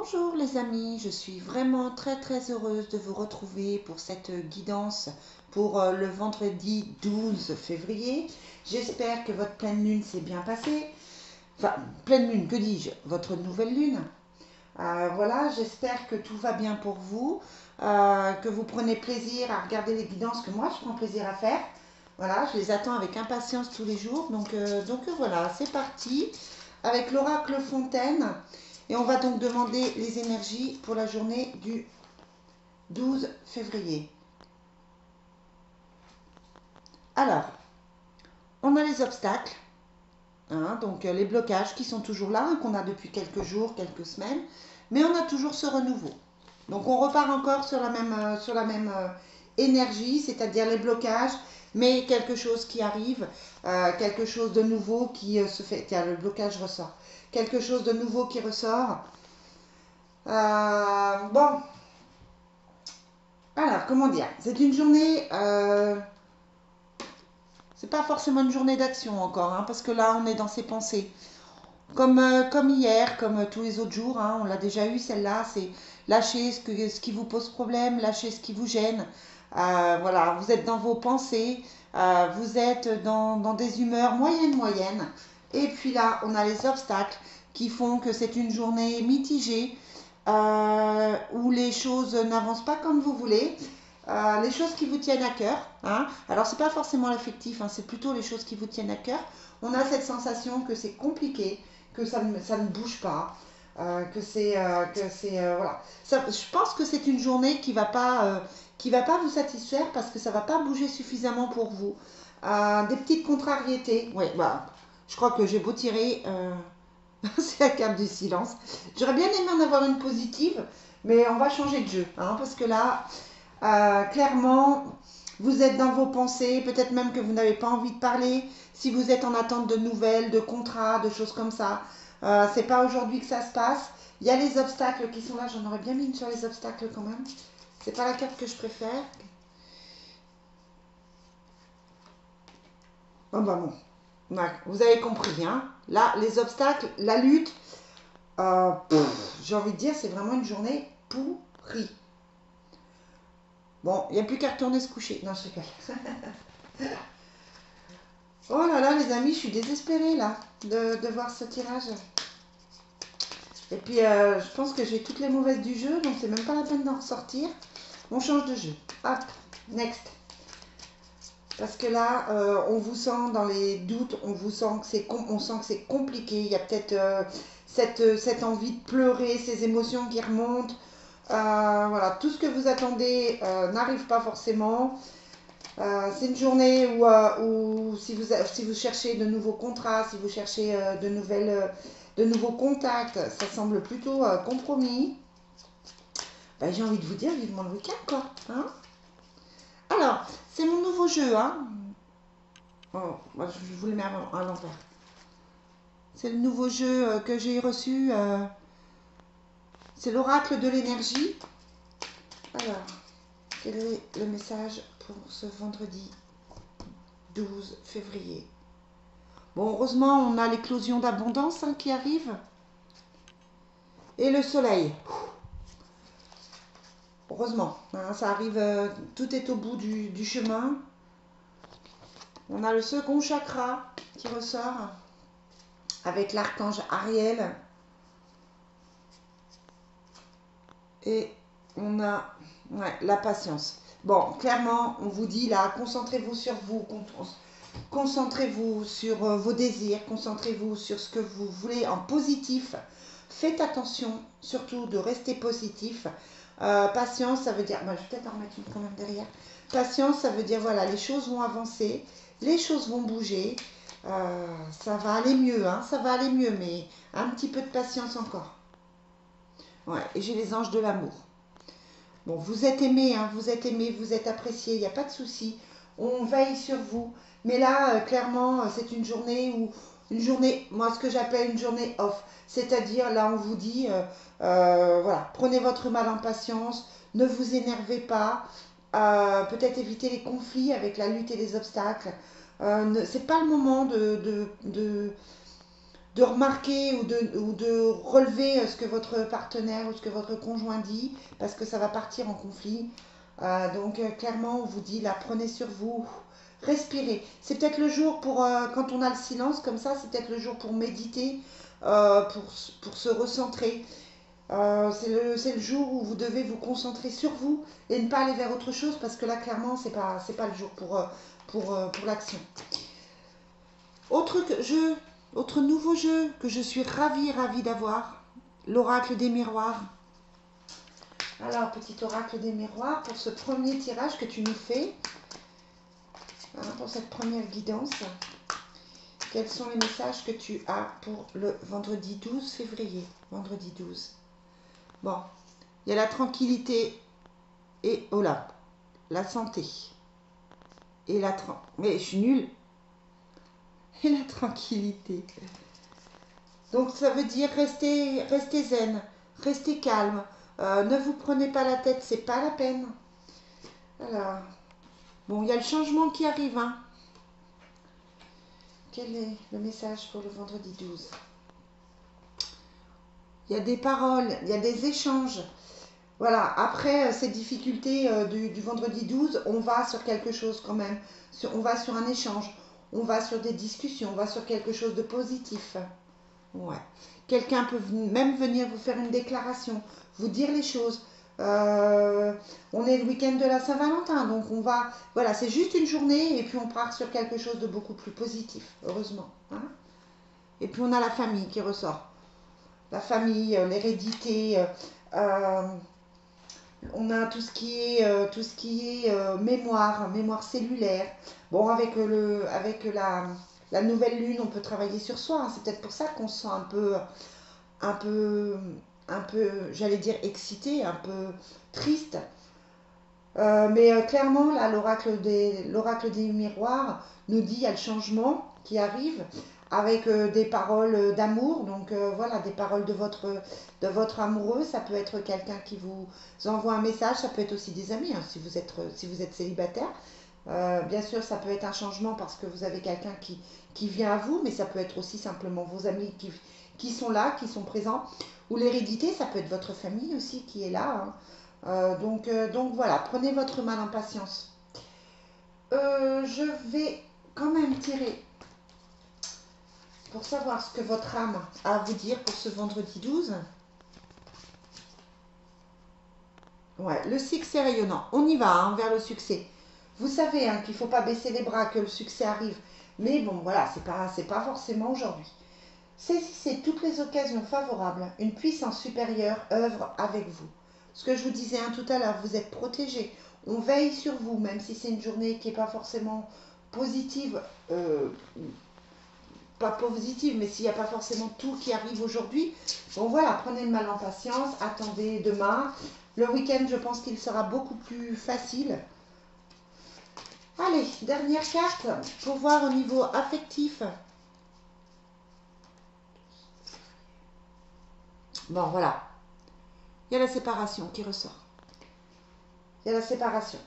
Bonjour les amis, je suis vraiment très heureuse de vous retrouver pour cette guidance pour le vendredi 12 février. J'espère que votre pleine lune s'est bien passée. Enfin, pleine lune, que dis-je? Votre nouvelle lune. Voilà, j'espère que tout va bien pour vous, que vous prenez plaisir à regarder les guidances que moi je prends plaisir à faire. Voilà, je les attends avec impatience tous les jours. Donc voilà, c'est parti avec l'oracle Fontaine. Et on va donc demander les énergies pour la journée du 12 février. Alors, on a les obstacles, hein, donc les blocages qui sont toujours là, hein, qu'on a depuis quelques jours, quelques semaines, mais on a toujours ce renouveau. Donc on repart encore sur la même énergie, c'est-à-dire les blocages, mais quelque chose qui arrive, quelque chose de nouveau qui se fait. Tiens, le blocage ressort. Quelque chose de nouveau qui ressort. Bon, alors comment dire? C'est une journée. C'est pas forcément une journée d'action encore, hein, parce que là on est dans ses pensées. Comme hier, comme tous les autres jours, hein, on l'a déjà eu celle-là, c'est lâcher ce qui vous pose problème, lâcher ce qui vous gêne. Voilà, vous êtes dans vos pensées, vous êtes dans des humeurs moyennes. Et puis là, on a les obstacles qui font que c'est une journée mitigée, où les choses n'avancent pas comme vous voulez. Les choses qui vous tiennent à cœur, hein. Alors c'est pas forcément l'affectif, hein, c'est plutôt les choses qui vous tiennent à cœur. On a cette sensation que c'est compliqué, que ça ne bouge pas, voilà. Je pense que c'est une journée qui va pas vous satisfaire parce que ça va pas bouger suffisamment pour vous. Des petites contrariétés. Oui, bah, je crois que j'ai beau tirer, c'est la carte du silence. J'aurais bien aimé en avoir une positive, mais on va changer de jeu, hein, parce que là, clairement, vous êtes dans vos pensées, peut-être même que vous n'avez pas envie de parler. Si vous êtes en attente de nouvelles, de contrats, de choses comme ça, c'est pas aujourd'hui que ça se passe. Il y a les obstacles qui sont là. J'en aurais bien mis une sur les obstacles quand même. C'est pas la carte que je préfère. Oh bah bon, ouais, vous avez compris, hein. Là, les obstacles, la lutte, j'ai envie de dire, c'est vraiment une journée pourrie. Bon, il n'y a plus qu'à retourner se coucher. Non, je rigole. Oh là là, les amis, je suis désespérée là de voir ce tirage. Et puis, je pense que j'ai toutes les mauvaises du jeu, donc c'est même pas la peine d'en ressortir. On change de jeu. Hop, next. Parce que là, on vous sent dans les doutes, on sent que c'est compliqué. Il y a peut-être cette envie de pleurer, ces émotions qui remontent. Voilà, tout ce que vous attendez n'arrive pas forcément. C'est une journée où si vous cherchez de nouveaux contrats, si vous cherchez de nouveaux contacts, ça semble plutôt compromis. Ben, j'ai envie de vous dire vivement le week-end, quoi. Hein. Alors, c'est mon nouveau jeu. Hein. Oh, moi, je vous le mets à l'envers. C'est le nouveau jeu que j'ai reçu. C'est l'oracle de l'énergie. Alors, quel est le message pour ce vendredi 12 février? Bon, heureusement, on a l'éclosion d'abondance, hein, qui arrive. Et le soleil. Heureusement, hein, ça arrive, tout est au bout du chemin. On a le second chakra qui ressort avec l'archange Ariel. Et on a, ouais, la patience. Bon, clairement, on vous dit là, concentrez-vous sur vous, concentrez-vous sur vos désirs, concentrez-vous sur ce que vous voulez en positif. Faites attention, surtout de rester positif. Patience, ça veut dire, bah, je vais peut-être en remettre une quand même derrière. Patience, ça veut dire, voilà, les choses vont avancer, les choses vont bouger. Ça va aller mieux, hein, ça va aller mieux, mais un petit peu de patience encore. Ouais, et j'ai les anges de l'amour. Bon, vous êtes aimé, hein, vous êtes apprécié, il n'y a pas de souci. On veille sur vous. Mais là, clairement, c'est une journée, moi, ce que j'appelle une journée off. C'est-à-dire, là, on vous dit, voilà, prenez votre mal en patience, ne vous énervez pas, peut-être éviter les conflits avec la lutte et les obstacles. C'est pas le moment de remarquer ou de relever ce que votre partenaire ou ce que votre conjoint dit, parce que ça va partir en conflit. Donc clairement, on vous dit, là, prenez sur vous, respirez. C'est peut-être le jour pour, quand on a le silence comme ça, c'est peut-être le jour pour méditer, pour se recentrer. C'est le jour où vous devez vous concentrer sur vous et ne pas aller vers autre chose, parce que là, clairement, c'est pas le jour pour l'action. Jeu, autre nouveau jeu que je suis ravie d'avoir, l'oracle des miroirs. Alors, petit oracle des miroirs, pour ce premier tirage que tu nous fais, hein, pour cette première guidance, quels sont les messages que tu as pour le vendredi 12 février? Vendredi 12. Bon, il y a la tranquillité et, oh là, la santé. Et mais je suis nulle. Et la tranquillité. Donc ça veut dire restez zen, restez calme. Ne vous prenez pas la tête, c'est pas la peine. Alors, bon, il y a le changement qui arrive, hein. Quel est le message pour le vendredi 12? Il y a des paroles, il y a des échanges. Voilà, après ces difficultés du vendredi 12, on va sur quelque chose quand même. On va sur un échange, on va sur des discussions, on va sur quelque chose de positif. Ouais. Quelqu'un peut même venir vous faire une déclaration, vous dire les choses. On est le week-end de la Saint-Valentin, donc on va... Voilà, c'est juste une journée et puis on part sur quelque chose de beaucoup plus positif, heureusement. Hein. Et puis on a la famille qui ressort. La famille, l'hérédité, on a tout ce qui est mémoire cellulaire. Bon, avec la nouvelle lune, on peut travailler sur soi. Hein. C'est peut-être pour ça qu'on se sent un peu, j'allais dire excité, un peu triste. Mais clairement, là, l'oracle des miroirs nous dit qu'il y a le changement qui arrive avec des paroles d'amour. Donc voilà, des paroles de votre amoureux. Ça peut être quelqu'un qui vous envoie un message, ça peut être aussi des amis, hein, si vous êtes célibataire. Bien sûr, ça peut être un changement parce que vous avez quelqu'un qui vient à vous, mais ça peut être aussi simplement vos amis qui sont là, qui sont présents. Ou l'hérédité, ça peut être votre famille aussi qui est là. Hein. Donc voilà, prenez votre mal en patience. Je vais quand même tirer pour savoir ce que votre âme a à vous dire pour ce vendredi 12. Ouais, le succès rayonnant. On y va hein, vers le succès. Vous savez hein, qu'il ne faut pas baisser les bras, que le succès arrive. Mais bon, voilà, c'est pas forcément aujourd'hui. Saisissez toutes les occasions favorables. Une puissance supérieure œuvre avec vous. Ce que je vous disais hein, tout à l'heure, vous êtes protégés. On veille sur vous, même si c'est une journée qui n'est pas forcément positive. Pas positive, mais s'il n'y a pas forcément tout qui arrive aujourd'hui. Bon voilà, prenez le mal en patience. Attendez demain. Le week-end, je pense qu'il sera beaucoup plus facile. Allez, dernière carte pour voir au niveau affectif. Bon, voilà. Il y a la séparation qui ressort. Il y a la séparation.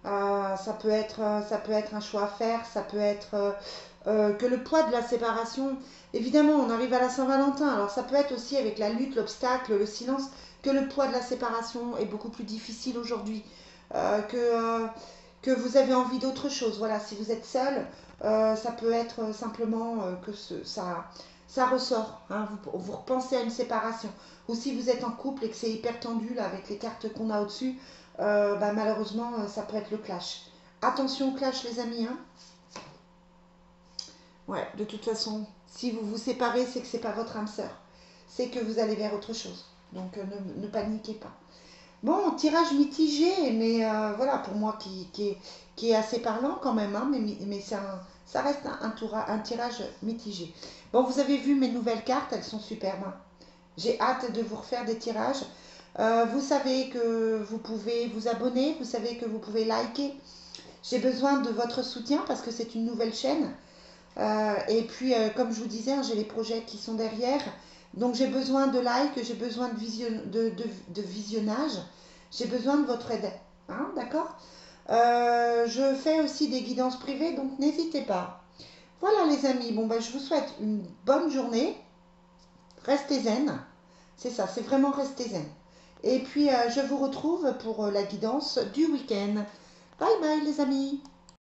Ça peut être un choix à faire, ça peut être que le poids de la séparation, évidemment, on arrive à la Saint-Valentin, alors ça peut être aussi avec la lutte, l'obstacle, le silence, que le poids de la séparation est beaucoup plus difficile aujourd'hui, que vous avez envie d'autre chose. Voilà, si vous êtes seul, ça peut être simplement que ça ressort, hein, vous repensez à une séparation. Ou si vous êtes en couple et que c'est hyper tendu là, avec les cartes qu'on a au-dessus, bah, malheureusement, ça peut être le clash. Attention au clash, les amis. Hein. Ouais, de toute façon, si vous vous séparez, c'est que c'est pas votre âme sœur. C'est que vous allez vers autre chose. Donc, ne paniquez pas. Bon, tirage mitigé, mais voilà, pour moi qui est assez parlant quand même, hein, mais ça reste un tirage mitigé. Bon, vous avez vu mes nouvelles cartes, elles sont superbes. Hein. J'ai hâte de vous refaire des tirages. Vous savez que vous pouvez vous abonner, vous savez que vous pouvez liker. J'ai besoin de votre soutien parce que c'est une nouvelle chaîne. Et puis, comme je vous disais, hein, j'ai les projets qui sont derrière. Donc, j'ai besoin de likes, j'ai besoin de visionnage. J'ai besoin de votre aide. Hein, d'accord. Je fais aussi des guidances privées, donc n'hésitez pas. Voilà les amis, bon ben je vous souhaite une bonne journée. Restez zen. C'est ça, c'est vraiment rester zen. Et puis je vous retrouve pour la guidance du week-end. Bye bye les amis.